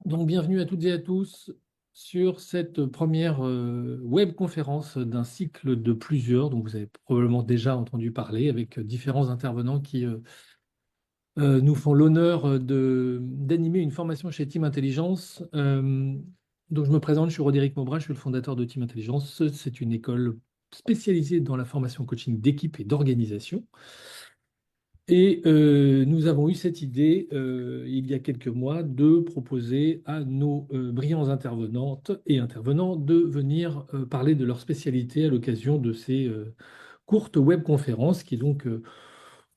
Donc, bienvenue à toutes et à tous sur cette première web conférence d'un cycle de plusieurs, dont vous avez probablement déjà entendu parler, avec différents intervenants qui nous font l'honneur d'animer une formation chez Team Intelligence. Donc, je me présente, je suis Roderick Maubrin, je suis le fondateur de Team Intelligence. C'est une école spécialisée dans la formation coaching d'équipe et d'organisation. Et nous avons eu cette idée il y a quelques mois de proposer à nos brillants intervenantes et intervenants de venir parler de leur spécialité à l'occasion de ces courtes webconférences qui donc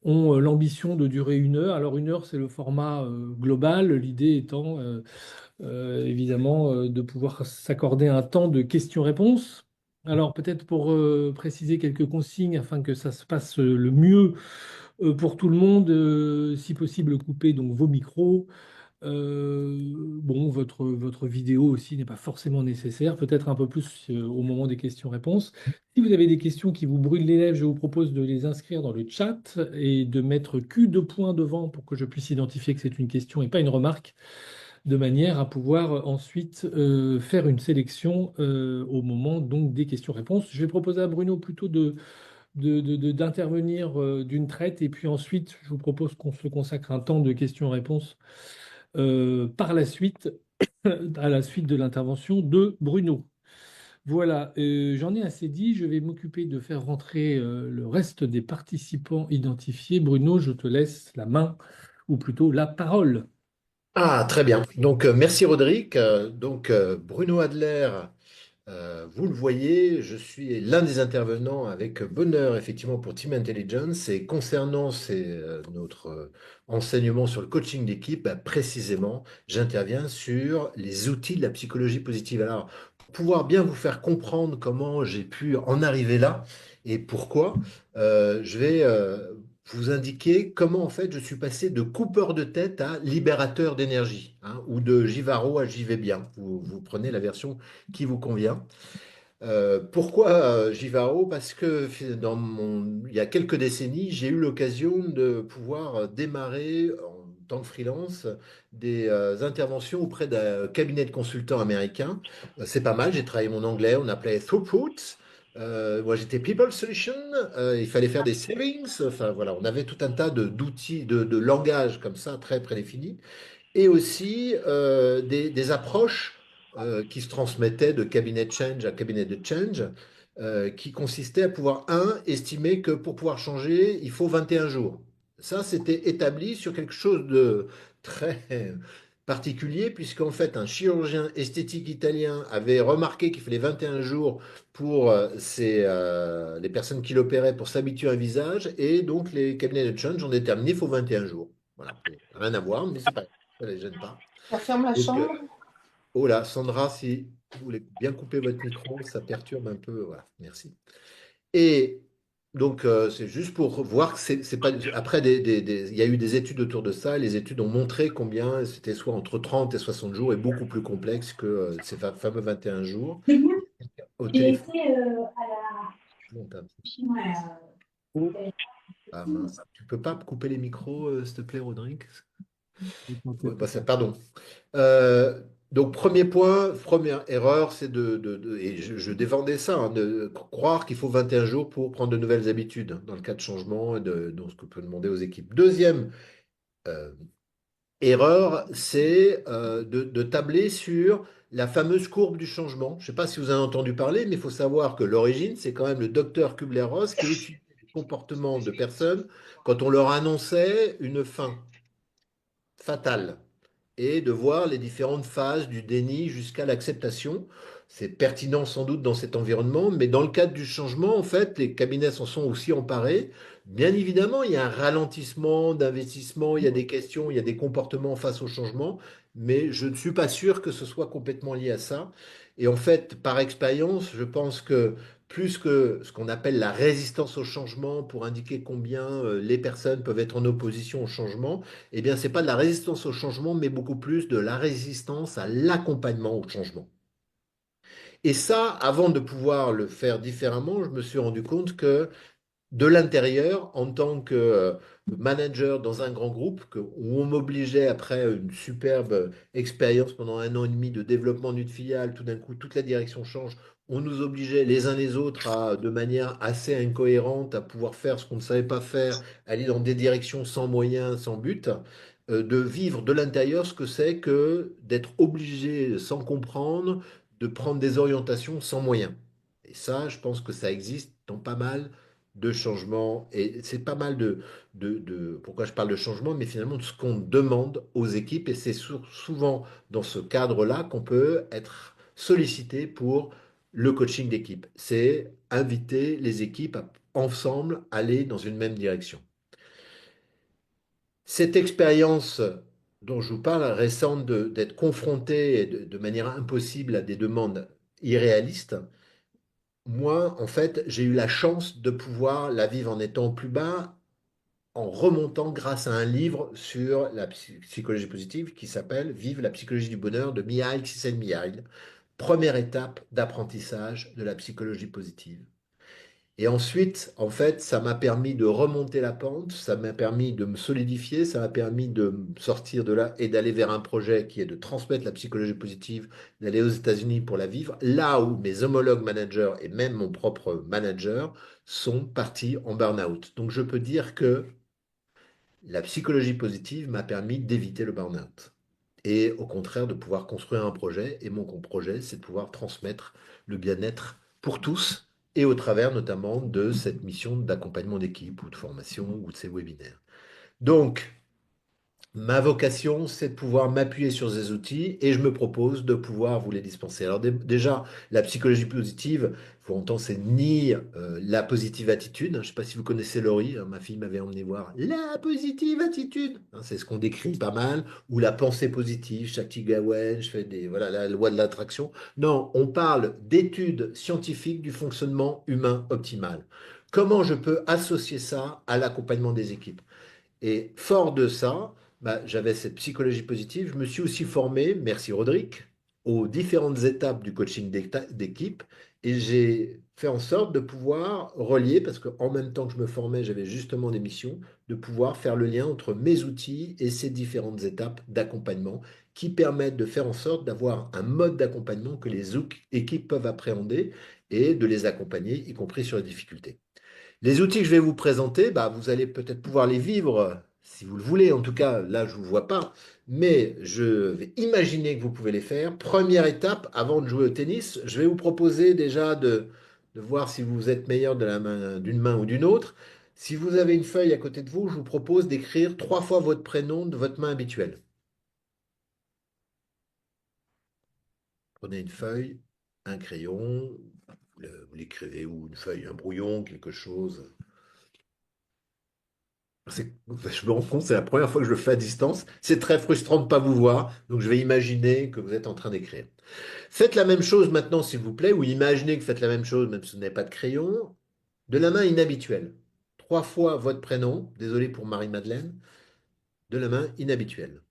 ont l'ambition de durer 1 heure. Alors 1 heure, c'est le format global, l'idée étant évidemment de pouvoir s'accorder un temps de questions-réponses. Alors peut-être pour préciser quelques consignes afin que ça se passe le mieux pour tout le monde, si possible, coupez donc vos micros. Bon, votre vidéo aussi n'est pas forcément nécessaire, peut-être un peu plus au moment des questions-réponses. Si vous avez des questions qui vous brûlent les lèvres, je vous propose de les inscrire dans le chat et de mettre Q 2 points devant pour que je puisse identifier que c'est une question et pas une remarque, de manière à pouvoir ensuite faire une sélection au moment donc des questions-réponses. Je vais proposer à Bruno plutôt d'intervenir d'une traite. Et puis ensuite, je vous propose qu'on se consacre un temps de questions-réponses par la suite, à la suite de l'intervention de Bruno. Voilà, j'en ai assez dit. Je vais m'occuper de faire rentrer le reste des participants identifiés. Bruno, je te laisse la main, ou plutôt la parole. Ah, très bien. Donc, merci Roderick. Bruno Adler, vous le voyez, je suis l'un des intervenants avec bonheur, effectivement, pour Team Intelligence. Et concernant notre enseignement sur le coaching d'équipe, bah, précisément, j'interviens sur les outils de la psychologie positive. Alors, pour pouvoir bien vous faire comprendre comment j'ai pu en arriver là et pourquoi, je vais vous indiquer comment, en fait, je suis passé de coupeur de tête à libérateur d'énergie, hein, ou de Givaro à J'y vais bien. Vous prenez la version qui vous convient. Pourquoi Givaro? Parce que il y a quelques décennies, j'ai eu l'occasion de pouvoir démarrer en tant que freelance des interventions auprès d'un cabinet de consultants américain. C'est pas mal, j'ai travaillé mon anglais, on appelait Throughput. Moi, j'étais People Solution. Il fallait faire des savings. Enfin, voilà, on avait tout un tas d'outils, de langage comme ça, très prédéfinis et aussi des approches qui se transmettaient de cabinet de change à cabinet de change, qui consistaient à pouvoir, estimer que pour pouvoir changer, il faut 21 jours. Ça, c'était établi sur quelque chose de très particulier, puisqu'en fait, un chirurgien esthétique italien avait remarqué qu'il fallait 21 jours pour les personnes qui l'opéraient pour s'habituer à un visage, et donc les cabinets de change ont déterminé qu'il faut 21 jours. Voilà, rien à voir, mais c'est pas ça ne les gêne pas. Ça ferme la Donc, chambre. oh là, Sandra, si vous voulez bien couper votre micro, ça perturbe un peu. Voilà, merci. Et donc, c'est juste pour voir que c'est pas. Après, il y a eu des études autour de ça. Et les études ont montré combien c'était soit entre 30 et 60 jours et beaucoup plus complexe que ces fameux 21 jours. Au J'ai téléphone. été à la Chine, Oh, ah mince. Tu peux pas couper les micros, s'il te plaît, Rodrigue? Ouais, bah, pardon. Euh, donc, premier point, première erreur, c'est et je défendais ça, hein, de croire qu'il faut 21 jours pour prendre de nouvelles habitudes, hein, dans le cas de changement et donc ce que peut demander aux équipes. Deuxième euh, erreur, c'est de tabler sur la fameuse courbe du changement. Je ne sais pas si vous en avez entendu parler, mais il faut savoir que l'origine, c'est quand même le docteur Kubler-Ross qui étudiait les comportements de personnes quand on leur annonçait une fin fatale et de voir les différentes phases du déni jusqu'à l'acceptation. C'est pertinent sans doute dans cet environnement, mais dans le cadre du changement, en fait, les cabinets s'en sont aussi emparés. Bien évidemment, il y a un ralentissement d'investissement, il y a des questions, il y a des comportements face au changement, mais je ne suis pas sûr que ce soit complètement lié à ça. Et en fait, par expérience, je pense que plus que ce qu'on appelle la résistance au changement pour indiquer combien les personnes peuvent être en opposition au changement, eh bien, c'est pas de la résistance au changement, mais beaucoup plus de la résistance à l'accompagnement au changement. Et ça, avant de pouvoir le faire différemment, je me suis rendu compte que de l'intérieur en tant que manager dans un grand groupe où on m'obligeait après une superbe expérience pendant 1 an et demi de développement d'une filiale, tout d'un coup toute la direction change. On nous obligeait les uns les autres de manière assez incohérente à pouvoir faire ce qu'on ne savait pas faire, aller dans des directions sans moyens, sans but, de vivre de l'intérieur ce que c'est que d'être obligé sans comprendre, de prendre des orientations sans moyens. Et ça, je pense que ça existe dans pas mal de changements. Et c'est pas mal pourquoi je parle de changement, mais finalement de ce qu'on demande aux équipes. Et c'est souvent dans ce cadre-là qu'on peut être sollicité pour le coaching d'équipe. C'est inviter les équipes à ensemble aller dans une même direction. Cette expérience dont je vous parle, récente, d'être confronté de manière impossible à des demandes irréalistes, moi, en fait, j'ai eu la chance de pouvoir la vivre en étant plus bas, en remontant grâce à un livre sur la psychologie positive qui s'appelle Vive la psychologie du bonheur de Mihaly Csikszentmihalyi, première étape d'apprentissage de la psychologie positive. Et ensuite, en fait, ça m'a permis de remonter la pente, ça m'a permis de me solidifier, ça m'a permis de me sortir de là et d'aller vers un projet qui est de transmettre la psychologie positive, d'aller aux États-Unis pour la vivre, là où mes homologues managers et même mon propre manager sont partis en burn-out. Donc je peux dire que la psychologie positive m'a permis d'éviter le burn-out. Et au contraire, de pouvoir construire un projet. Et mon projet, c'est de pouvoir transmettre le bien-être pour tous et au travers notamment de cette mission d'accompagnement d'équipe ou de formation ou de ces webinaires. Donc, ma vocation, c'est de pouvoir m'appuyer sur ces outils et je me propose de pouvoir vous les dispenser. Alors déjà, la psychologie positive, il faut entendre, c'est ni la positive attitude. Je ne sais pas si vous connaissez Laurie, hein, ma fille m'avait emmené voir la positive attitude. Hein, c'est ce qu'on décrit pas mal. Ou la pensée positive, Shakti Gawain, je fais voilà, la loi de l'attraction. Non, on parle d'études scientifiques du fonctionnement humain optimal. Comment je peux associer ça à l'accompagnement des équipes? Et fort de ça, bah, j'avais cette psychologie positive. Je me suis aussi formé, merci Roderick, aux différentes étapes du coaching d'équipe. Et j'ai fait en sorte de pouvoir relier, parce qu'en même temps que je me formais, j'avais justement des missions, de pouvoir faire le lien entre mes outils et ces différentes étapes d'accompagnement qui permettent de faire en sorte d'avoir un mode d'accompagnement que les équipes peuvent appréhender et de les accompagner, y compris sur les difficultés. Les outils que je vais vous présenter, bah, vous allez peut-être pouvoir les vivre si vous le voulez. En tout cas, là, je ne vous vois pas. Mais je vais imaginer que vous pouvez les faire. Première étape, avant de jouer au tennis, je vais vous proposer déjà de voir si vous êtes meilleur d'une main ou d'une autre. Si vous avez une feuille à côté de vous, je vous propose d'écrire 3 fois votre prénom de votre main habituelle. Prenez une feuille, un crayon, vous l'écrivez ou une feuille, un brouillon, quelque chose. Je me rends compte, c'est la première fois que je le fais à distance. C'est très frustrant de ne pas vous voir, donc je vais imaginer que vous êtes en train d'écrire. Faites la même chose maintenant, s'il vous plaît, ou imaginez que vous faites la même chose, même si vous n'avez pas de crayon, de la main inhabituelle. 3 fois votre prénom, désolé pour Marie-Madeleine, de la main inhabituelle.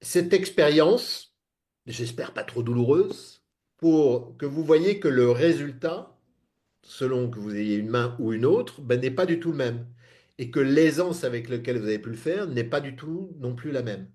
Cette expérience, j'espère pas trop douloureuse, pour que vous voyez que le résultat selon que vous ayez une main ou une autre, ben, n'est pas du tout le même. Et que l'aisance avec laquelle vous avez pu le faire n'est pas du tout non plus la même.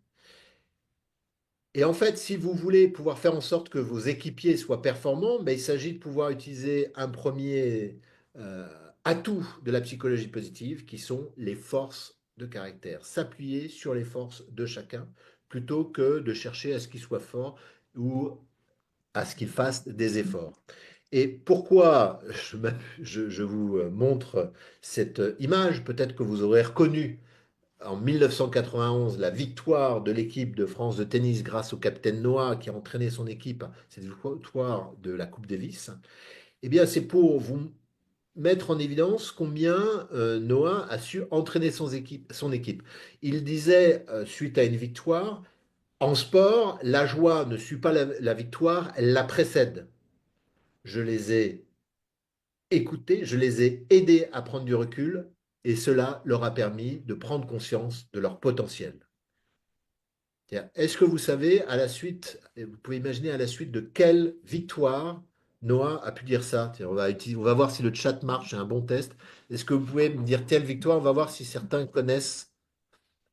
Et en fait, si vous voulez pouvoir faire en sorte que vos équipiers soient performants, ben, il s'agit de pouvoir utiliser un premier euh, atout de la psychologie positive, qui sont les forces de caractère. S'appuyer sur les forces de chacun, plutôt que de chercher à ce qu'il soit fort ou à ce qu'il fasse des efforts. Et pourquoi je vous montre cette image? Peut-être que vous aurez reconnu en 1991 la victoire de l'équipe de France de tennis grâce au capitaine Noah qui a entraîné son équipe, cette victoire de la Coupe Davis. Eh bien, c'est pour vous mettre en évidence combien Noah a su entraîner son équipe. Il disait, suite à une victoire, en sport, la joie ne suit pas la victoire, elle la précède. Je les ai écoutés, je les ai aidés à prendre du recul et cela leur a permis de prendre conscience de leur potentiel. Est-ce que vous savez, vous pouvez imaginer à la suite de quelle victoire Noah a pu dire ça? On va voir si le chat marche, c'est un bon test. Est-ce que vous pouvez me dire telle victoire? On va voir si certains connaissent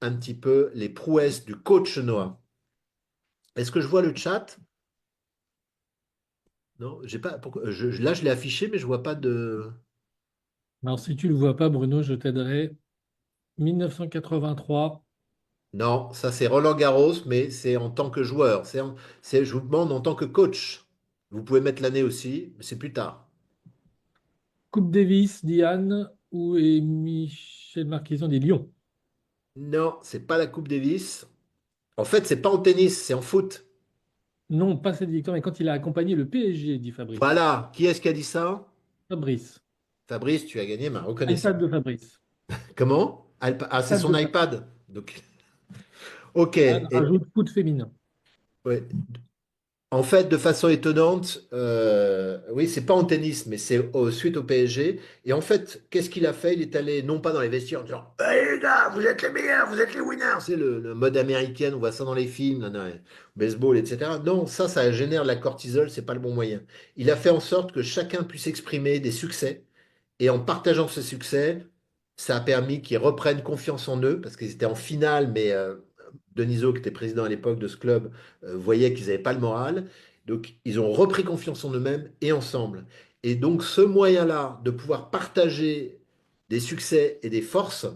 un petit peu les prouesses du coach Noah. Est-ce que je vois le chat? Non, j'ai pas. Là, je l'ai affiché, mais je vois pas de. Alors, si tu ne le vois pas, Bruno, je t'aiderai. 1983, Non, ça c'est Roland Garros, mais c'est en tant que joueur. Je vous demande en tant que coach. Vous pouvez mettre l'année aussi, mais c'est plus tard. Coupe Davis, Diane, où est Michel Marquison des Lions? Non, c'est pas la Coupe Davis. En fait, c'est pas en tennis, c'est en foot. Non, pas cette victoire, mais quand il a accompagné le PSG, dit Fabrice. Voilà. Qui est-ce qui a dit ça? Fabrice. Fabrice, tu as gagné ma reconnaissance. iPad de Fabrice. Comment? Ah, c'est iPad son de Fabrice. iPad. Donc, ok. Anne rajoute foot féminin. Ouais. En fait, de façon étonnante, oui, c'est pas en tennis, mais suite au PSG. Et en fait, qu'est-ce qu'il a fait? Il est allé, non pas dans les vestiaires en disant hey, les gars, vous êtes les meilleurs, vous êtes les winners. C'est le mode américain, on voit ça dans les films, baseball, etc. Non, ça génère de la cortisol, c'est pas le bon moyen. Il a fait en sorte que chacun puisse exprimer des succès. Et en partageant ce succès, ça a permis qu'ils reprennent confiance en eux, parce qu'ils étaient en finale, mais Denisot, qui était président à l'époque de ce club, voyait qu'ils n'avaient pas le moral. Donc, ils ont repris confiance en eux-mêmes et ensemble. Et donc, ce moyen-là de pouvoir partager des succès et des forces,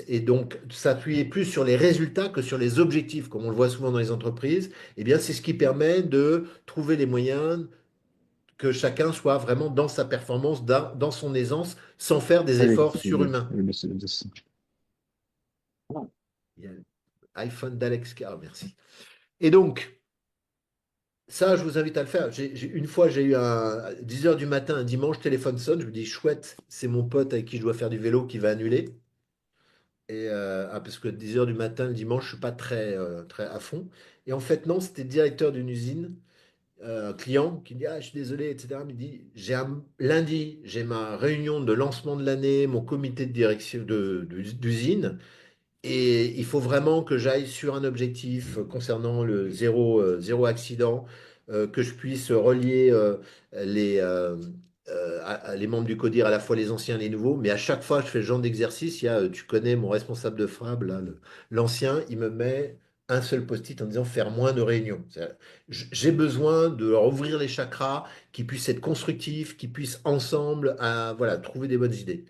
et donc s'appuyer plus sur les résultats que sur les objectifs, comme on le voit souvent dans les entreprises, eh bien, c'est ce qui permet de trouver les moyens que chacun soit vraiment dans sa performance, dans son aisance, sans faire des efforts surhumains. Il y a l'iPhone d'Alex Carr, merci. Et donc, ça, je vous invite à le faire. Une fois, j'ai eu à 10 heures du matin, un dimanche, téléphone sonne, je me dis, chouette, c'est mon pote avec qui je dois faire du vélo qui va annuler. Parce que 10 heures du matin, le dimanche, je suis pas très à fond. Et en fait, non, c'était le directeur d'une usine, un client qui me dit, ah, je suis désolé, etc. Il me dit, lundi, j'ai ma réunion de lancement de l'année, mon comité de direction d'usine. Et il faut vraiment que j'aille sur un objectif concernant le zéro accident, que je puisse relier les, les membres du CODIR, à la fois les anciens et les nouveaux. Mais à chaque fois, je fais ce genre d'exercice. Tu connais mon responsable de FRAB, là, l'ancien, il me met un seul post-it en disant faire moins de réunions. J'ai besoin de leur ouvrir les chakras, qu'ils puissent être constructifs, qu'ils puissent ensemble voilà, trouver des bonnes idées.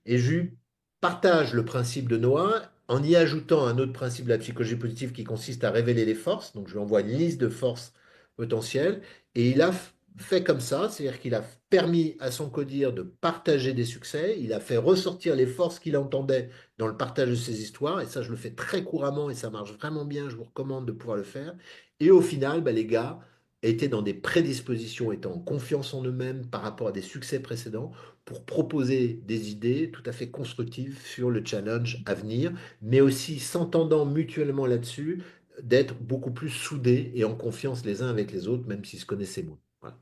Et je lui partage le principe de Noah en y ajoutant un autre principe de la psychologie positive qui consiste à révéler les forces. Donc, je lui envoie une liste de forces potentielles. Et il a fait comme ça, c'est-à-dire qu'il a permis à son codir de partager des succès. Il a fait ressortir les forces qu'il entendait dans le partage de ses histoires. Et ça, je le fais très couramment et ça marche vraiment bien. Je vous recommande de pouvoir le faire. Et au final, bah, les gars étaient dans des prédispositions, étant en confiance en eux-mêmes par rapport à des succès précédents pour proposer des idées tout à fait constructives sur le challenge à venir, mais aussi s'entendant mutuellement là-dessus, d'être beaucoup plus soudés et en confiance les uns avec les autres, même s'ils se connaissaient moins. Voilà.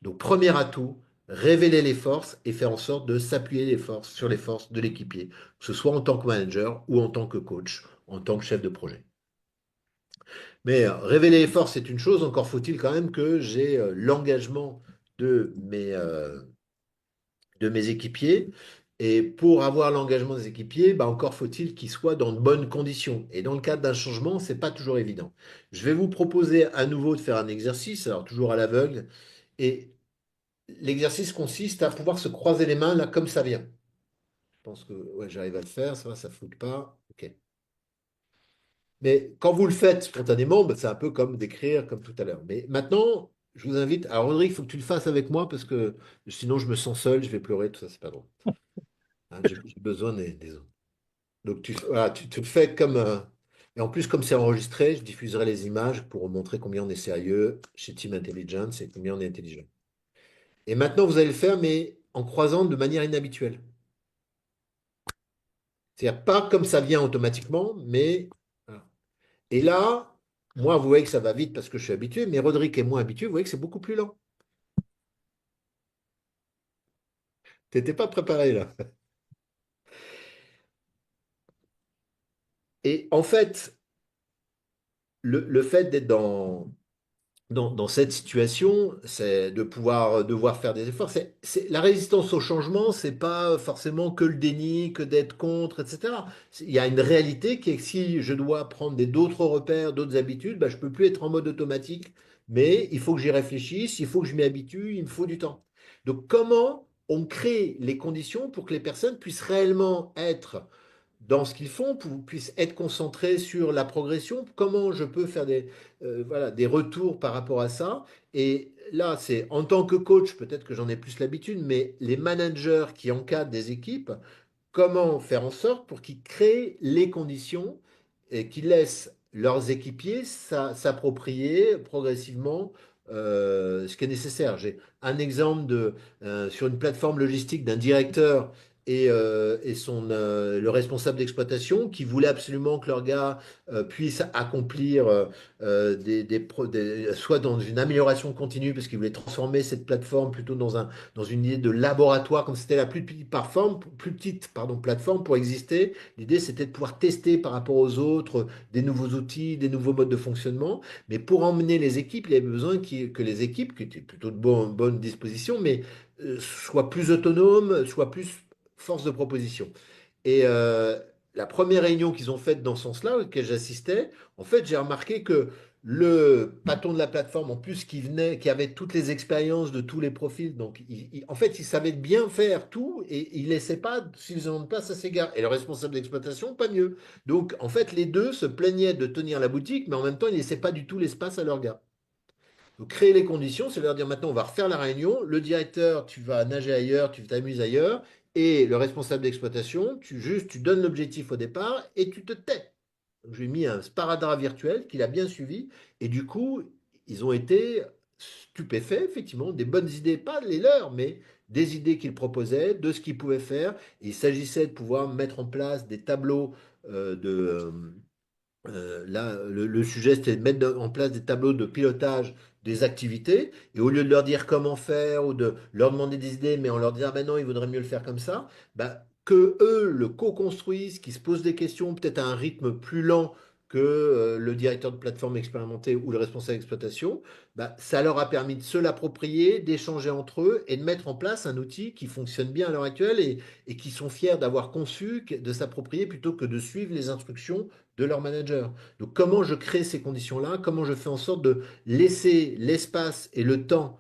Donc, premier atout, révéler les forces et faire en sorte de s'appuyer sur les forces de l'équipier, que ce soit en tant que manager ou en tant que coach, en tant que chef de projet. Mais révéler les forces, c'est une chose, encore faut-il quand même que j'ai l'engagement de mes équipiers. Et pour avoir l'engagement des équipiers, bah encore faut-il qu'ils soient dans de bonnes conditions. Et dans le cadre d'un changement, c'est pas toujours évident. Je vais vous proposer à nouveau de faire un exercice, alors toujours à l'aveugle. Et l'exercice consiste à pouvoir se croiser les mains là comme ça vient. Je pense que ouais, j'arrive à le faire, ça va, ça ne floute pas. Ok. Mais quand vous le faites spontanément, bah, c'est un peu comme d'écrire comme tout à l'heure. Mais maintenant, je vous invite. Alors, Rodrigue, il faut que tu le fasses avec moi parce que sinon, je me sens seul, je vais pleurer, tout ça, c'est pas drôle. Hein, j'ai besoin des autres. Donc, voilà, tu le fais comme. Et en plus, comme c'est enregistré, je diffuserai les images pour montrer combien on est sérieux chez Team Intelligence et combien on est intelligent. Et maintenant, vous allez le faire, mais en croisant de manière inhabituelle. C'est-à-dire pas comme ça vient automatiquement, mais. Voilà. Et là, moi, vous voyez que ça va vite parce que je suis habitué, mais Roderick est moins habitué, vous voyez que c'est beaucoup plus lent. Tu n'étais pas préparé là. Et en fait, le fait d'être dans cette situation, c'est de pouvoir devoir faire des efforts. La résistance au changement, c'est pas forcément que le déni, que d'être contre, etc. Il y a une réalité qui est que si je dois prendre d'autres repères, d'autres habitudes, bah, je peux plus être en mode automatique, mais il faut que j'y réfléchisse, il faut que je m'y habitue, il me faut du temps. Donc, comment on crée les conditions pour que les personnes puissent réellement être dans ce qu'ils font, pour puissent être concentrés sur la progression, comment je peux faire voilà, des retours par rapport à ça. Et là, c'est en tant que coach, peut-être que j'en ai plus l'habitude, mais les managers qui encadrent des équipes, comment faire en sorte pour qu'ils créent les conditions et qu'ils laissent leurs équipiers s'approprier progressivement ce qui est nécessaire. J'ai un exemple sur une plateforme logistique d'un directeur et le responsable d'exploitation qui voulait absolument que leur gars puisse accomplir soit dans une amélioration continue parce qu'il voulait transformer cette plateforme plutôt dans une idée de laboratoire, comme c'était la plus petite pardon, plateforme pour exister. L'idée, c'était de pouvoir tester par rapport aux autres des nouveaux outils, des nouveaux modes de fonctionnement. Mais pour emmener les équipes, il y avait besoin que les équipes, qui étaient plutôt de bonne disposition, mais soient plus autonomes, soient plus force de proposition. Et la première réunion qu'ils ont faite dans ce sens-là, auquel j'assistais, en fait, j'ai remarqué que le patron de la plateforme, en plus, qui avait toutes les expériences de tous les profils, donc en fait, il savait bien faire tout et il ne laissait pas suffisamment de place à ses gars. Et le responsable d'exploitation, pas mieux. Donc, en fait, les deux se plaignaient de tenir la boutique, mais en même temps, ils ne laissaient pas du tout l'espace à leurs gars. Donc, créer les conditions, c'est leur dire maintenant, on va refaire la réunion. Le directeur, tu vas nager ailleurs, tu t'amuses ailleurs. Et le responsable d'exploitation, tu donnes l'objectif au départ et tu te tais. Donc, j'ai mis un sparadrap virtuel qu'il a bien suivi. Et du coup, ils ont été stupéfaits, effectivement, des bonnes idées, pas les leurs, mais des idées qu'ils proposaient, de ce qu'ils pouvaient faire. Et il s'agissait de pouvoir mettre en place des tableaux là, le sujet, c'était de mettre en place des tableaux de pilotage des activités, et au lieu de leur dire comment faire ou de leur demander des idées, mais en leur disant, ah ben non, il vaudrait mieux le faire comme ça, bah, que eux le co-construisent, qu'ils se posent des questions, peut-être à un rythme plus lent que le directeur de plateforme expérimenté ou le responsable d'exploitation, bah, ça leur a permis de se l'approprier, d'échanger entre eux et de mettre en place un outil qui fonctionne bien à l'heure actuelle et qui sont fiers d'avoir conçu, de s'approprier plutôt que de suivre les instructions de leur manager. Donc comment je crée ces conditions-là, comment je fais en sorte de laisser l'espace et le temps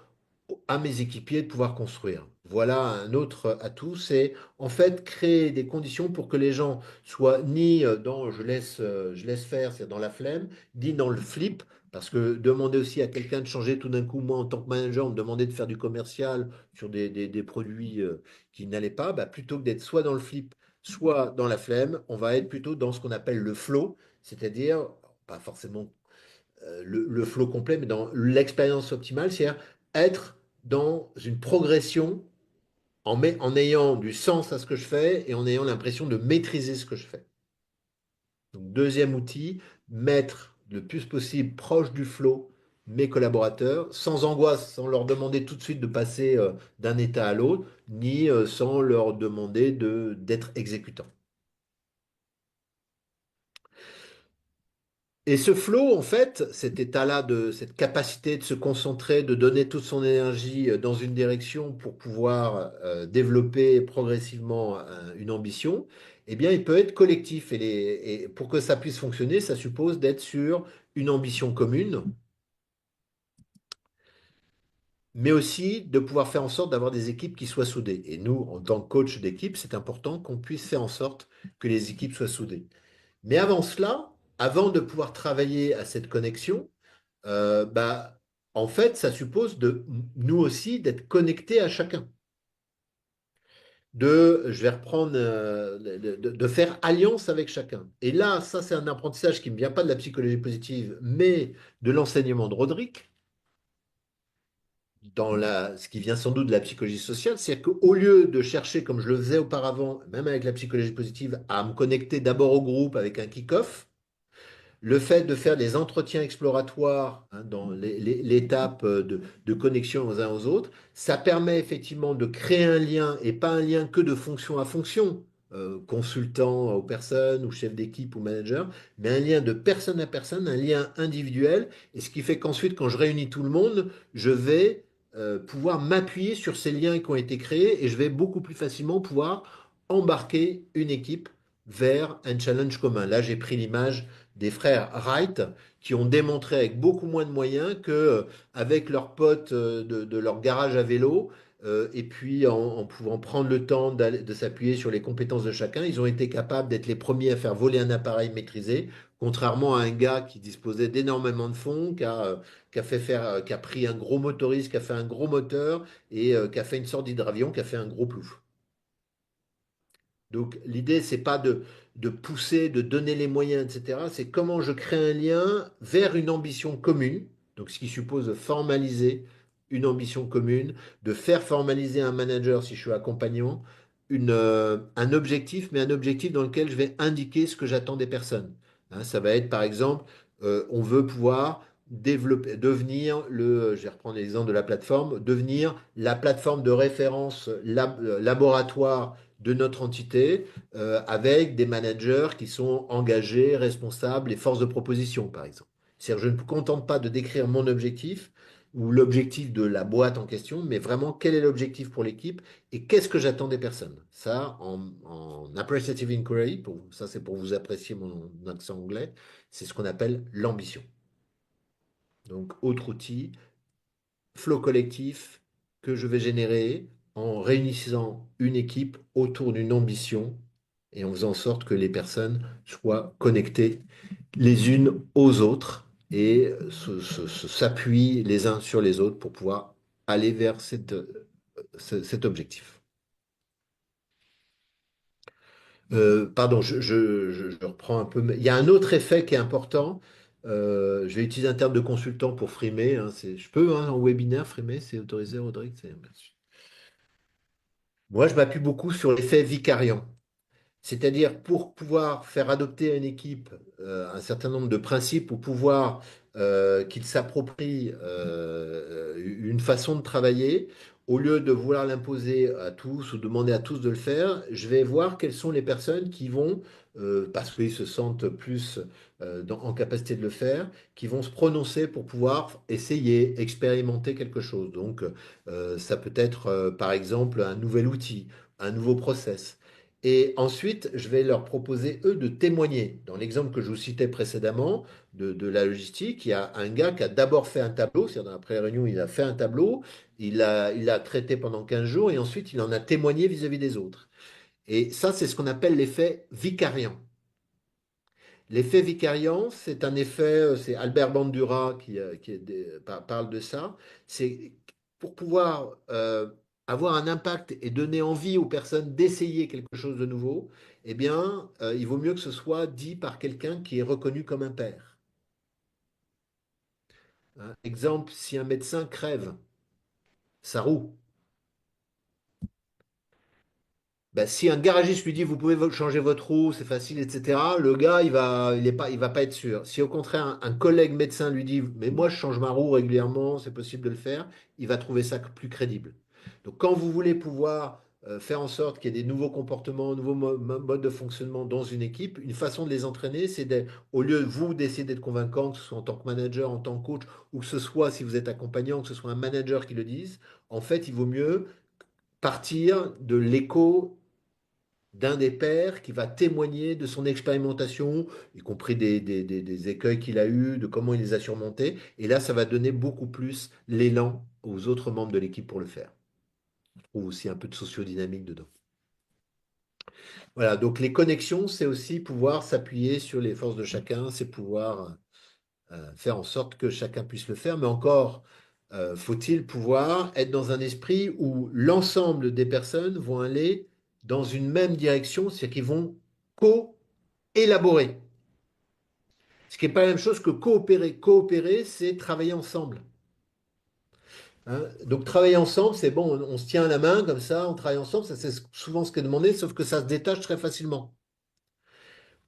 à mes équipiers de pouvoir construire. Voilà un autre atout, c'est en fait créer des conditions pour que les gens soient ni dans je laisse faire, c'est dans la flemme, ni dans le flip, parce que demander aussi à quelqu'un de changer tout d'un coup, moi en tant que manager, me demander de faire du commercial sur des produits qui n'allaient pas, bah, plutôt que d'être soit dans le flip, soit dans la flemme, on va être plutôt dans ce qu'on appelle le flow, c'est-à-dire pas forcément le flow complet, mais dans l'expérience optimale, c'est-à-dire être dans une progression en ayant du sens à ce que je fais et en ayant l'impression de maîtriser ce que je fais. Donc, deuxième outil, mettre le plus possible proche du flow mes collaborateurs, sans angoisse, sans leur demander tout de suite de passer d'un état à l'autre, ni sans leur demander d'être exécutant. Et ce flow, en fait, cet état-là, cette capacité de se concentrer, de donner toute son énergie dans une direction pour pouvoir développer progressivement une ambition, eh bien, il peut être collectif. Et pour que ça puisse fonctionner, ça suppose d'être sur une ambition commune, mais aussi de pouvoir faire en sorte d'avoir des équipes qui soient soudées. Et nous, en tant que coach d'équipe, c'est important qu'on puisse faire en sorte que les équipes soient soudées. Mais avant cela, avant de pouvoir travailler à cette connexion, bah, en fait, ça suppose nous aussi d'être connectés à chacun. Je vais reprendre, de faire alliance avec chacun. Et là, ça, c'est un apprentissage qui ne vient pas de la psychologie positive, mais de l'enseignement de Roderick, ce qui vient sans doute de la psychologie sociale. C'est-à-dire qu'au lieu de chercher, comme je le faisais auparavant, même avec la psychologie positive, à me connecter d'abord au groupe avec un kick-off, le fait de faire des entretiens exploratoires dans l'étape de connexion aux uns aux autres, ça permet effectivement de créer un lien et pas un lien que de fonction à fonction, consultant aux personnes ou chef d'équipe ou manager, mais un lien de personne à personne, un lien individuel. Et ce qui fait qu'ensuite, quand je réunis tout le monde, je vais pouvoir m'appuyer sur ces liens qui ont été créés et je vais beaucoup plus facilement pouvoir embarquer une équipe vers un challenge commun. Là, j'ai pris l'image des frères Wright qui ont démontré avec beaucoup moins de moyens que avec leurs potes de leur garage à vélo, et puis en pouvant prendre le temps de s'appuyer sur les compétences de chacun, ils ont été capables d'être les premiers à faire voler un appareil maîtrisé, contrairement à un gars qui disposait d'énormément de fonds, qui a pris un gros motoriste, qui a fait un gros moteur et qui a fait une sorte d'hydravion, qui a fait un gros plouf. Donc l'idée, c'est pas de pousser, de donner les moyens, etc. C'est comment je crée un lien vers une ambition commune. Donc ce qui suppose de formaliser une ambition commune, de faire formaliser un manager si je suis accompagnant, un objectif, mais un objectif dans lequel je vais indiquer ce que j'attends des personnes. Hein, ça va être par exemple, on veut pouvoir devenir je vais reprendre l'exemple de la plateforme, devenir la plateforme de référence laboratoire de notre entité avec des managers qui sont engagés, responsables et force de proposition, par exemple. C'est-à-dire, je ne me contente pas de décrire mon objectif ou l'objectif de la boîte en question, mais vraiment quel est l'objectif pour l'équipe et qu'est-ce que j'attends des personnes. Ça, en appreciative inquiry, ça c'est pour vous apprécier mon accent anglais, c'est ce qu'on appelle l'ambition. Donc, autre outil, flow collectif que je vais générer en réunissant une équipe autour d'une ambition et en faisant en sorte que les personnes soient connectées les unes aux autres et s'appuient les uns sur les autres pour pouvoir aller vers cet objectif. Pardon, je reprends un peu. Il y a un autre effet qui est important. Je vais utiliser un terme de consultant pour frimer. Hein, je peux, hein, en webinaire, frimer, c'est autorisé, Rodrigue. Moi, je m'appuie beaucoup sur l'effet vicariant. C'est-à-dire, pour pouvoir faire adopter à une équipe un certain nombre de principes ou pouvoir qu'ils s'approprient une façon de travailler, au lieu de vouloir l'imposer à tous ou demander à tous de le faire, je vais voir quelles sont les personnes qui vont, parce qu'ils se sentent plus en capacité de le faire, qui vont se prononcer pour pouvoir essayer, expérimenter quelque chose. Donc, ça peut être, par exemple, un nouvel outil, un nouveau process. Et ensuite, je vais leur proposer, eux, de témoigner. Dans l'exemple que je vous citais précédemment de la logistique, il y a un gars qui a d'abord fait un tableau, c'est-à-dire dans la pré-réunion, il a fait un tableau, il a traité pendant 15 jours et ensuite il en a témoigné vis-à-vis des autres. Et ça, c'est ce qu'on appelle l'effet vicariant. L'effet vicariant, c'est un effet, c'est Albert Bandura parle de ça, c'est pour pouvoir avoir un impact et donner envie aux personnes d'essayer quelque chose de nouveau, eh bien, il vaut mieux que ce soit dit par quelqu'un qui est reconnu comme un père. Hein, exemple, si un médecin crève sa roue, ben, si un garagiste lui dit vous pouvez changer votre roue, c'est facile, etc., le gars il va pas être sûr. Si au contraire un collègue médecin lui dit mais moi je change ma roue régulièrement, c'est possible de le faire, il va trouver ça plus crédible. Donc quand vous voulez pouvoir faire en sorte qu'il y ait des nouveaux comportements, nouveaux modes de fonctionnement dans une équipe, une façon de les entraîner, c'est au lieu de vous d'essayer d'être convaincant, que ce soit en tant que manager, en tant que coach, ou que ce soit si vous êtes accompagnant, que ce soit un manager qui le dise, en fait il vaut mieux partir de l'écho d'un des pairs qui va témoigner de son expérimentation, y compris des écueils qu'il a eus, de comment il les a surmontés. Et là, ça va donner beaucoup plus l'élan aux autres membres de l'équipe pour le faire. On trouve aussi un peu de sociodynamique dedans. Voilà, donc les connexions, c'est aussi pouvoir s'appuyer sur les forces de chacun, c'est pouvoir faire en sorte que chacun puisse le faire, mais encore faut-il pouvoir être dans un esprit où l'ensemble des personnes vont aller dans une même direction, c'est-à-dire qu'ils vont co-élaborer. Ce qui n'est pas la même chose que coopérer. Coopérer, c'est travailler ensemble. Hein, donc travailler ensemble, c'est bon, on se tient à la main comme ça, on travaille ensemble, ça c'est souvent ce qui est demandé, sauf que ça se détache très facilement.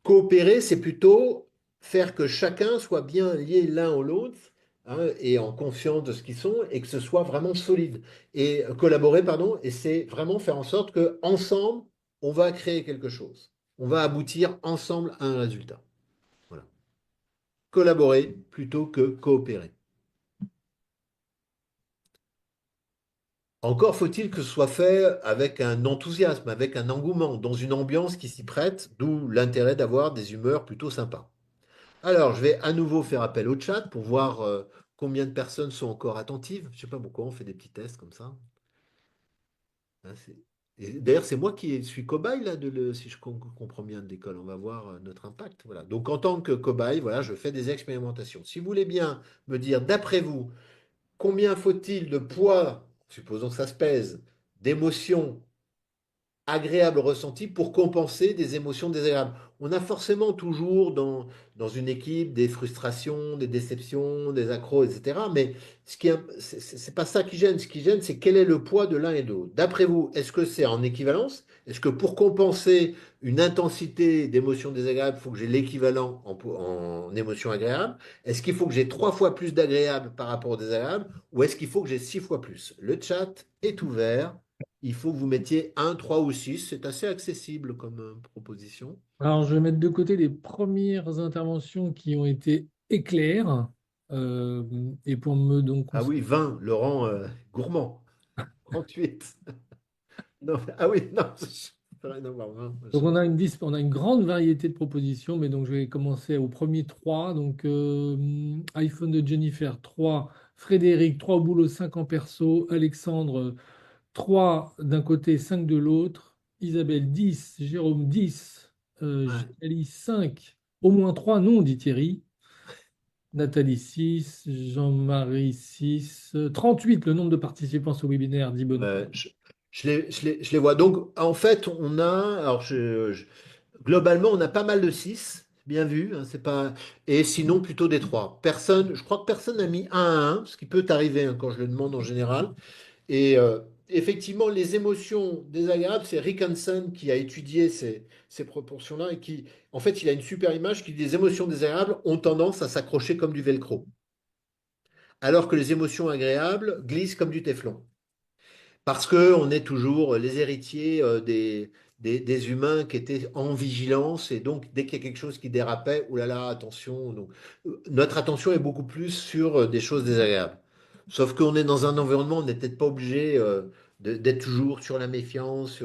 Coopérer, c'est plutôt faire que chacun soit bien lié l'un à l'autre, hein, et en confiance de ce qu'ils sont et que ce soit vraiment solide. Et collaborer, pardon, et c'est vraiment faire en sorte que ensemble, on va créer quelque chose. On va aboutir ensemble à un résultat. Voilà. Collaborer plutôt que coopérer. Encore faut-il que ce soit fait avec un enthousiasme, avec un engouement, dans une ambiance qui s'y prête, d'où l'intérêt d'avoir des humeurs plutôt sympas. Alors, je vais à nouveau faire appel au chat pour voir combien de personnes sont encore attentives. Je ne sais pas pourquoi on fait des petits tests comme ça. Hein, et d'ailleurs, c'est moi qui suis cobaye là, si je comprends bien de l'école. On va voir notre impact. Voilà. Donc, en tant que cobaye, voilà, je fais des expérimentations. Si vous voulez bien me dire, d'après vous, combien faut-il de poids, supposons que ça se pèse, d'émotions agréable ressenti pour compenser des émotions désagréables. On a forcément toujours dans une équipe des frustrations, des déceptions, des accros, etc. Mais c'est pas ça qui gêne. Ce qui gêne, c'est quel est le poids de l'un et de l'autre. D'après vous, est-ce que c'est en équivalence? Est-ce que pour compenser une intensité d'émotions désagréables, il faut que j'ai l'équivalent en émotions agréables? Est-ce qu'il faut que j'ai 3 fois plus d'agréables par rapport aux désagréables? Ou est-ce qu'il faut que j'ai 6 fois plus? Le chat est ouvert. Il faut que vous mettiez un, 3 ou 6. C'est assez accessible comme proposition. Alors, je vais mettre de côté les premières interventions qui ont été éclairs. Et pour me donc Ah oui, 20, Laurent Gourmand. 38. Non, ah oui, non, ça n'a rien à voir, 20, donc machin. on a une grande variété de propositions, mais donc je vais commencer au premier 3. Donc iPhone de Jennifer 3, Frédéric 3 au boulot, 5 en perso, Alexandre 3 d'un côté, 5 de l'autre, Isabelle 10, Jérôme 10, Ouais. Gélie 5, au moins 3 non, dit Thierry, Nathalie 6, Jean-Marie 6, 38 le nombre de participants au webinaire, dit Benoît. Euh, je, je les vois. Donc, en fait, on a, alors globalement, on a pas mal de 6, bien vu, hein, c'est pas, et sinon plutôt des 3. Personne, je crois que personne n'a mis 1 à 1, ce qui peut arriver hein, quand je le demande en général. Et effectivement, les émotions désagréables, c'est Rick Hansen qui a étudié ces proportions-là et qui, en fait, il a une super image qui dit les émotions désagréables ont tendance à s'accrocher comme du velcro, alors que les émotions agréables glissent comme du téflon. Parce qu'on est toujours les héritiers des humains qui étaient en vigilance et donc dès qu'il y a quelque chose qui dérapait, oulala, attention. Donc, notre attention est beaucoup plus sur des choses désagréables. Sauf qu'on est dans un environnement, on n'est peut-être pas obligé d'être toujours sur la méfiance,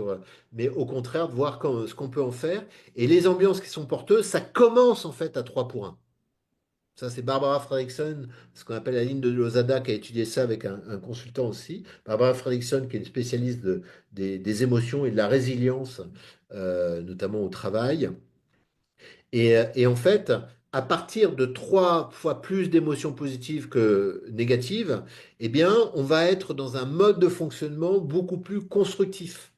mais au contraire de voir ce qu'on peut en faire. Et les ambiances qui sont porteuses, ça commence en fait à 3 pour 1. Ça, c'est Barbara Fredrickson, ce qu'on appelle la ligne de Lozada, qui a étudié ça avec un consultant aussi. Barbara Fredrickson, qui est une spécialiste des émotions et de la résilience, notamment au travail. Et en fait, à partir de 3 fois plus d'émotions positives que négatives, eh bien, on va être dans un mode de fonctionnement beaucoup plus constructif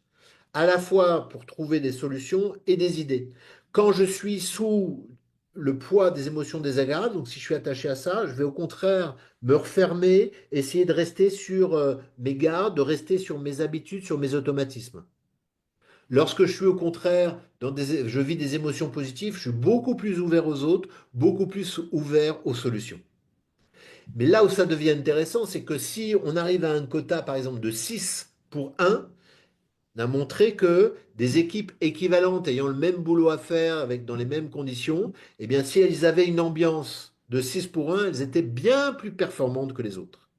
à la fois pour trouver des solutions et des idées. Quand je suis sous le poids des émotions désagréables, donc si je suis attaché à ça, je vais au contraire me refermer, essayer de rester sur mes gardes, de rester sur mes habitudes, sur mes automatismes. Lorsque je suis au contraire, je vis des émotions positives, je suis beaucoup plus ouvert aux autres, beaucoup plus ouvert aux solutions. Mais là où ça devient intéressant, c'est que si on arrive à un quota, par exemple, de 6 pour 1, on a montré que des équipes équivalentes ayant le même boulot à faire avec dans les mêmes conditions, eh bien, si elles avaient une ambiance de 6 pour 1, elles étaient bien plus performantes que les autres.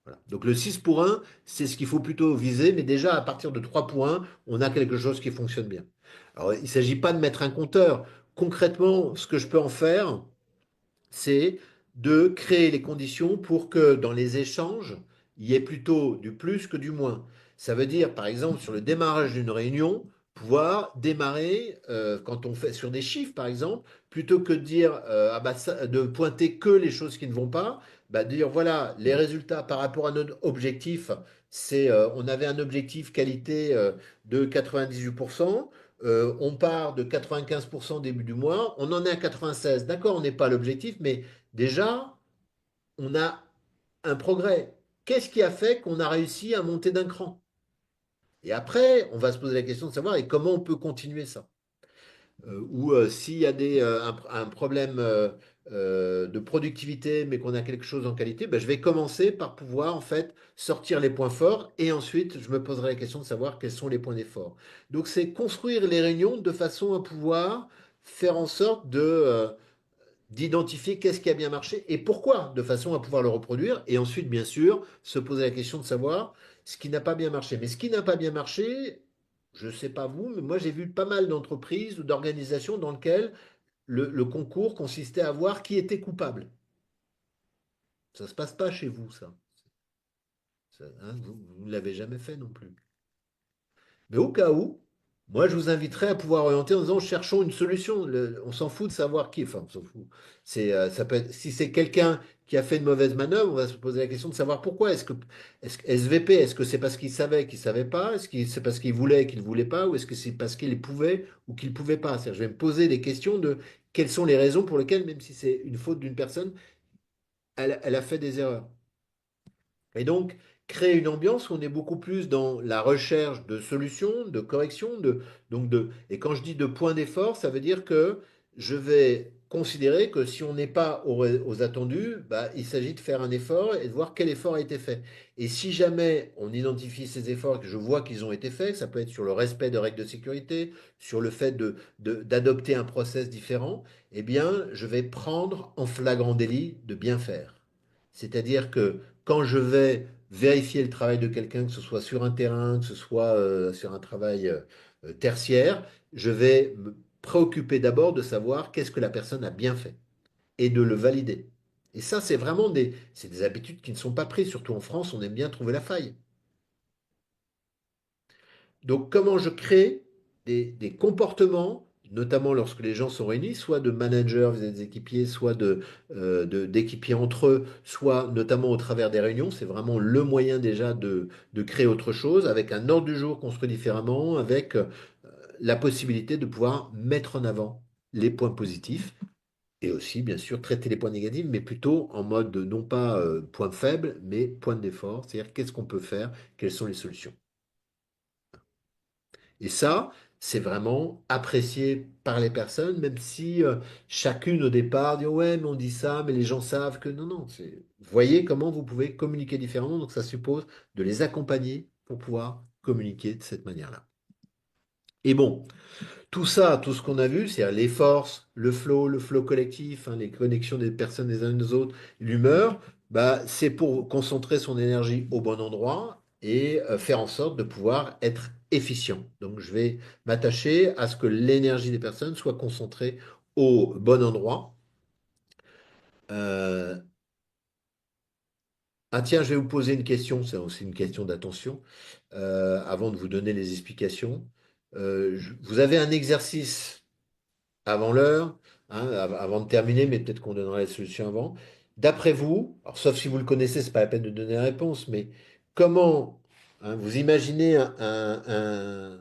Voilà. Donc le 6 pour 1, c'est ce qu'il faut plutôt viser, mais déjà à partir de 3 pour 1, on a quelque chose qui fonctionne bien. Alors il ne s'agit pas de mettre un compteur. Concrètement, ce que je peux en faire, c'est de créer les conditions pour que dans les échanges, il y ait plutôt du plus que du moins. Ça veut dire, par exemple, sur le démarrage d'une réunion, pouvoir démarrer, quand on fait sur des chiffres, par exemple, plutôt que de dire, ah bah de pointer que les choses qui ne vont pas, bah dire, voilà, les résultats par rapport à notre objectif, on avait un objectif qualité de 98%. On part de 95% début du mois, on en est à 96. D'accord, on n'est pas à l'objectif, mais déjà, on a un progrès. Qu'est-ce qui a fait qu'on a réussi à monter d'un cran? Et après, on va se poser la question de savoir et comment on peut continuer ça. ou s'il y a un problème de productivité, mais qu'on a quelque chose en qualité, ben, je vais commencer par pouvoir en fait sortir les points forts et ensuite je me poserai la question de savoir quels sont les points d'effort. Donc c'est construire les réunions de façon à pouvoir faire en sorte d'identifier qu'est-ce qui a bien marché et pourquoi, de façon à pouvoir le reproduire et ensuite bien sûr se poser la question de savoir ce qui n'a pas bien marché. Mais ce qui n'a pas bien marché, je ne sais pas vous, mais moi j'ai vu pas mal d'entreprises ou d'organisations dans lesquelles le concours consistait à voir qui était coupable. Ça ne se passe pas chez vous, ça. Hein, vous ne l'avez jamais fait non plus. Mais au cas où, moi, je vous inviterais à pouvoir orienter en disant, cherchons une solution. On s'en fout de savoir qui. Enfin, on s'en fout. Ça peut être, si c'est quelqu'un qui a fait une mauvaise manœuvre, on va se poser la question de savoir pourquoi. Est-ce que SVP, est-ce que c'est parce qu'il savait pas? Est-ce que c'est parce qu'il voulait et qu'il voulait pas? Ou est-ce que c'est parce qu'il pouvait ou qu'il pouvait pas? C'est-à-dire, je vais me poser des questions de quelles sont les raisons pour lesquelles, même si c'est une faute d'une personne, elle a fait des erreurs. Et donc, créer une ambiance où on est beaucoup plus dans la recherche de solutions, de corrections, et quand je dis de points d'effort, ça veut dire que je vais considérer que si on n'est pas aux attendus, bah, il s'agit de faire un effort et de voir quel effort a été fait. Et si jamais on identifie ces efforts et que je vois qu'ils ont été faits, ça peut être sur le respect de règles de sécurité, sur le fait d'adopter un process différent, eh bien, je vais prendre en flagrant délit de bien faire. C'est-à-dire que quand je vais vérifier le travail de quelqu'un, que ce soit sur un terrain, que ce soit sur un travail tertiaire, je vais me préoccuper d'abord de savoir qu'est-ce que la personne a bien fait et de le valider. Et ça, c'est des habitudes qui ne sont pas prises, surtout en France, on aime bien trouver la faille. Donc, comment je crée des comportements, notamment lorsque les gens sont réunis, soit de managers vis-à-vis des équipiers, soit d'équipiers entre eux, soit notamment au travers des réunions. C'est vraiment le moyen déjà de créer autre chose, avec un ordre du jour construit différemment, avec la possibilité de pouvoir mettre en avant les points positifs et aussi, bien sûr, traiter les points négatifs, mais plutôt en mode non pas point faible, mais point d'effort, c'est-à-dire qu'est-ce qu'on peut faire, quelles sont les solutions. Et ça, c'est vraiment apprécié par les personnes, même si chacune au départ dit ouais, mais on dit ça, mais les gens savent que non, non. Voyez comment vous pouvez communiquer différemment. Donc ça suppose de les accompagner pour pouvoir communiquer de cette manière-là. Et bon, tout ça, tout ce qu'on a vu, c'est-à-dire les forces, le flow collectif, hein, les connexions des personnes les uns aux autres, l'humeur, bah, c'est pour concentrer son énergie au bon endroit et faire en sorte de pouvoir être efficient. Donc, je vais m'attacher à ce que l'énergie des personnes soit concentrée au bon endroit. Euh, ah tiens, je vais vous poser une question, c'est aussi une question d'attention, avant de vous donner les explications. Vous avez un exercice avant l'heure, hein, avant de terminer, mais peut-être qu'on donnera la solution avant. D'après vous, alors, sauf si vous le connaissez, c'est pas la peine de donner la réponse, mais comment hein, vous imaginez un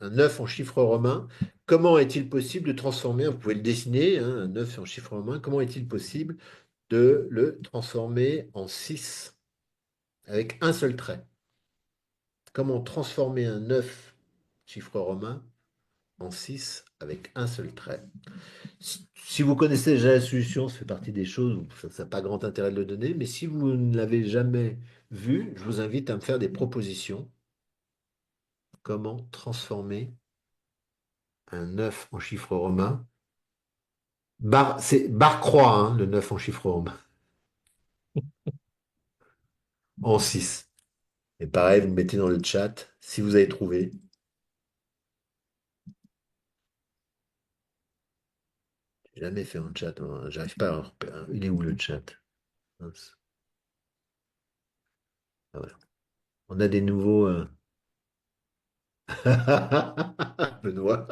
œuf en chiffre romain, comment est-il possible de transformer, vous pouvez le dessiner, hein, un œuf en chiffre romain, comment est-il possible de le transformer en 6 avec un seul trait? Comment transformer un œuf chiffre romain en 6 avec un seul trait? Si vous connaissez déjà la solution, ça fait partie des choses où ça n'a pas grand intérêt de le donner, mais si vous ne l'avez jamais vu, je vous invite à me faire des propositions. Comment transformer un 9 en chiffre romain? C'est barre-croix, hein, le 9 en chiffre romain, en 6. Et pareil, vous me mettez dans le chat si vous avez trouvé. J'ai jamais fait un chat, hein. J'arrive pas à repérer. Il est où le chat? Mince. Ah, voilà. On a des nouveaux. Benoît.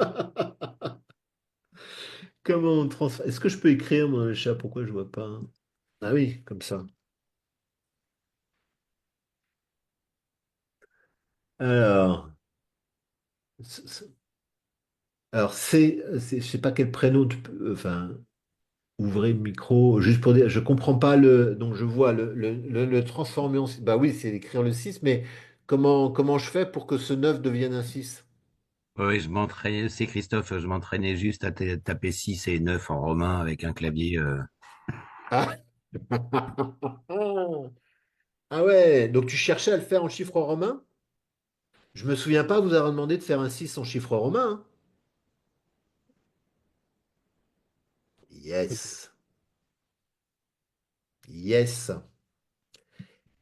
Comment on transfère? Est-ce que je peux écrire moi, le chat? Pourquoi je vois pas? Hein. Ah oui, comme ça. Alors, c- c- alors je sais pas quel prénom tu peux, enfin, ouvrez le micro, juste pour dire, je comprends pas donc je vois le transformer bah oui, c'est écrire le 6 mais comment je fais pour que ce 9 devienne un 6? Oui, je m'entraînais, c'est Christophe, je m'entraînais juste à taper 6 et 9 en romain avec un clavier. Ah. Ah ouais, donc tu cherchais à le faire en chiffre romain? Je me souviens pas vous avoir demandé de faire un 6 en chiffre romain, hein. Yes, yes.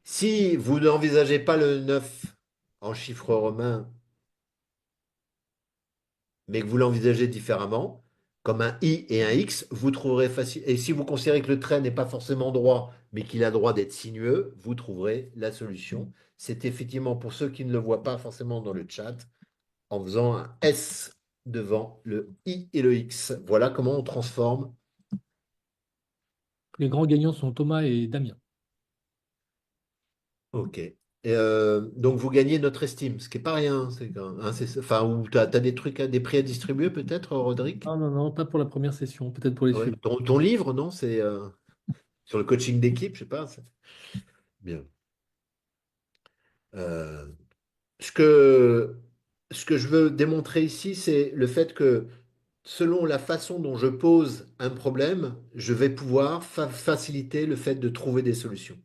Si vous n'envisagez pas le 9 en chiffre romain, mais que vous l'envisagez différemment, comme un I et un X, vous trouverez facile. Et si vous considérez que le trait n'est pas forcément droit, mais qu'il a droit d'être sinueux, vous trouverez la solution. C'est effectivement pour ceux qui ne le voient pas forcément dans le chat, en faisant un S devant le I et le X. Voilà comment on transforme. Les grands gagnants sont Thomas et Damien. OK. Et, donc vous gagnez notre estime, ce qui n'est pas rien. Enfin, ou tu as, des trucs, des prix à distribuer peut-être, Rodrigue? Non, non, non, pas pour la première session, peut-être pour les Ouais. suivantes. Ton livre, non? C'est sur le coaching d'équipe, je sais pas. Bien. Euh, ce que, ce que je veux démontrer ici, c'est le fait que selon la façon dont je pose un problème, je vais pouvoir faciliter le fait de trouver des solutions.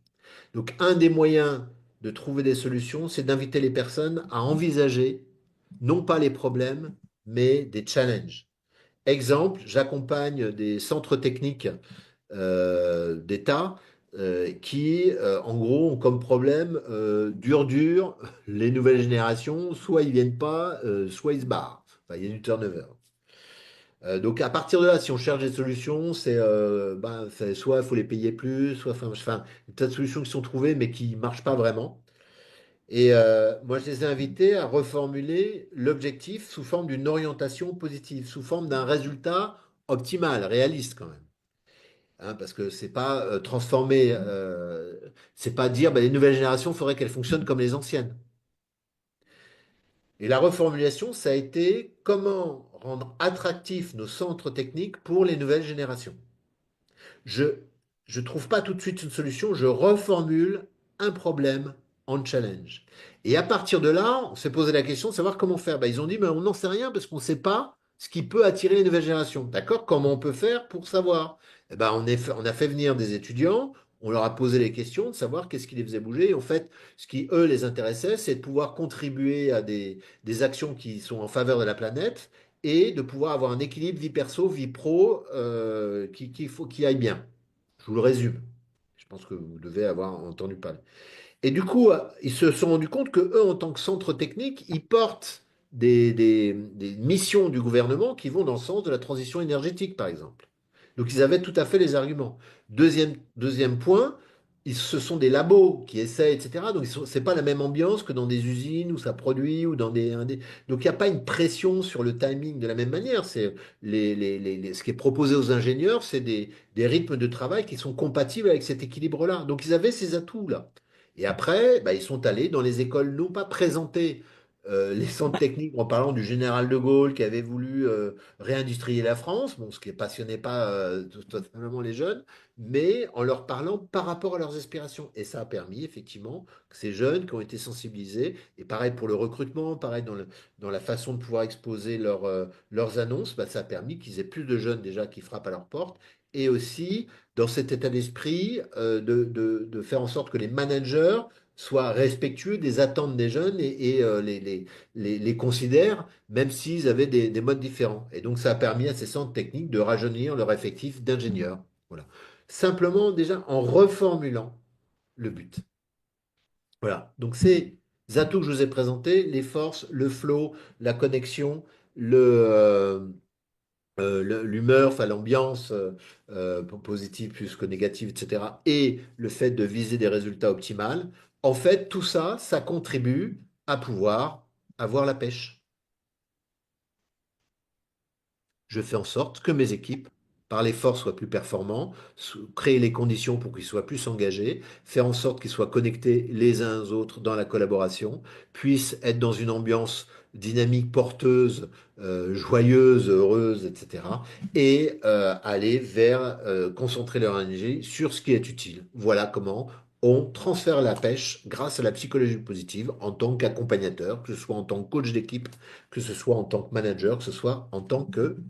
Donc, un des moyens de trouver des solutions, c'est d'inviter les personnes à envisager non pas les problèmes, mais des challenges. Exemple, j'accompagne des centres techniques d'État qui, en gros, ont comme problème dur, les nouvelles générations, soit ils viennent pas, soit ils se barrent. Enfin, il y a du turnover. Donc à partir de là, si on cherche des solutions, soit il faut les payer plus, soit enfin, des tas de solutions qui sont trouvées mais qui ne marchent pas vraiment. Et moi, je les ai invités à reformuler l'objectif sous forme d'une orientation positive, sous forme d'un résultat optimal, réaliste quand même. Hein, parce que c'est pas transformer, c'est pas dire bah, les nouvelles générations, il faudrait qu'elles fonctionnent comme les anciennes. Et la reformulation, ça a été comment rendre attractifs nos centres techniques pour les nouvelles générations. Je ne trouve pas tout de suite une solution, je reformule un problème en challenge. Et à partir de là, on s'est posé la question de savoir comment faire. Ben, ils ont dit, mais on n'en sait rien parce qu'on ne sait pas ce qui peut attirer les nouvelles générations. D'accord? Comment on peut faire pour savoir? Eh ben, on a fait venir des étudiants, on leur a posé les questions de savoir qu'est-ce qui les faisait bouger. Et en fait, ce qui, eux, les intéressait, c'est de pouvoir contribuer à des actions qui sont en faveur de la planète et de pouvoir avoir un équilibre vie perso, vie pro qui aille bien. Je vous le résume. Je pense que vous devez avoir entendu parler. Et du coup, ils se sont rendus compte que eux, en tant que centre technique, ils portent des missions du gouvernement qui vont dans le sens de la transition énergétique, par exemple. Donc, ils avaient tout à fait les arguments. Deuxième point, ce sont des labos qui essaient, etc. Donc, c'est pas la même ambiance que dans des usines où ça produit ou dans Donc, il n'y a pas une pression sur le timing de la même manière. C'est ce qui est proposé aux ingénieurs, c'est des rythmes de travail qui sont compatibles avec cet équilibre-là. Donc, ils avaient ces atouts-là. Et après, bah, ils sont allés dans les écoles, non pas présenter les centres techniques en parlant du général de Gaulle qui avait voulu réindustrialiser la France, bon, ce qui ne passionnait pas totalement les jeunes, mais en leur parlant par rapport à leurs aspirations. Et ça a permis effectivement que ces jeunes qui ont été sensibilisés, et pareil pour le recrutement, pareil dans la façon de pouvoir exposer leurs annonces, bah, ça a permis qu'ils aient plus de jeunes déjà qui frappent à leur porte, et aussi dans cet état d'esprit de faire en sorte que les managers soient respectueux des attentes des jeunes et les considèrent, même s'ils avaient des modes différents. Et donc, ça a permis à ces centres techniques de rajeunir leur effectif d'ingénieurs. Voilà. Simplement, déjà, en reformulant le but. Voilà. Donc, ces atouts que je vous ai présentés, les forces, le flow, la connexion, l'humeur, enfin l'ambiance positive plus que négative, etc., et le fait de viser des résultats optimaux, en fait, tout ça, ça contribue à pouvoir avoir la pêche. Je fais en sorte que mes équipes, par l'effort, soient plus performants, créer les conditions pour qu'ils soient plus engagés, faire en sorte qu'ils soient connectés les uns aux autres dans la collaboration, puissent être dans une ambiance dynamique, porteuse, joyeuse, heureuse, etc. Et aller vers concentrer leur énergie sur ce qui est utile. Voilà comment on transfère la pêche grâce à la psychologie positive en tant qu'accompagnateur, que ce soit en tant que coach d'équipe, que ce soit en tant que manager, que ce soit en tant que